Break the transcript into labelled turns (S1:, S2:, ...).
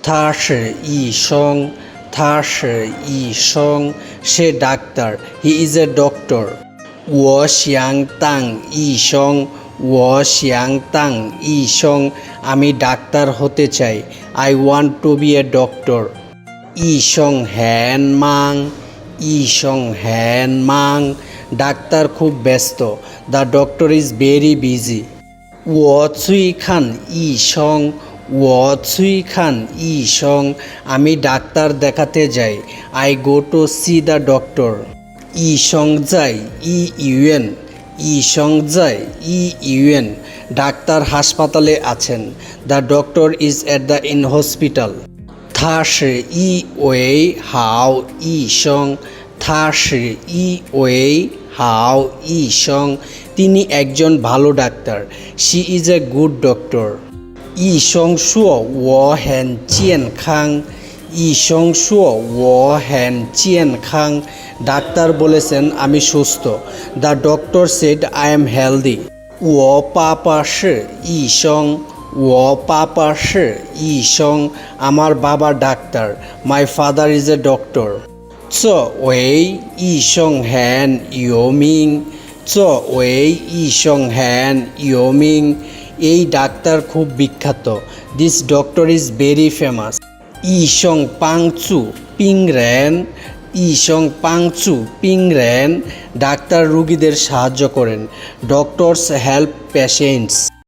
S1: 他是医生，他是医生，সে doctor, he is a doctor. 我想当医生，我想当医生，আমি doctor হতে চাই, I want to be a doctor. 医生很忙，医生很忙, doctor খুব ব্যস্ত, the doctor is very busy. 我去看医生，我去看医生，আমি ডাক্তার দেখাতে যাই, I go to see the doctor. 医生在医院，医生在医院, doctor হাসপাতালে আছেন, the doctor is at the in hospital. 他是一位好医生，他是一位好医生, তিনি একজন ভালো doctor, she is a good doctor. 医生说我很健康，医生说我很健康, doctor বলেছেন আমি সুস্থ, the doctor said I am healthy. 我爸爸是医生，我爸爸是医生，আমার বাবা doctor, my father is a doctor. 这位医生很有名，这位医生很有名, এই ডাক্তার খুব বিখ্যাত, this doctor is very famous. 医生帮助病人，医生帮助病人, doctor রোগীদের সাহায্য করেন, doctors help patients.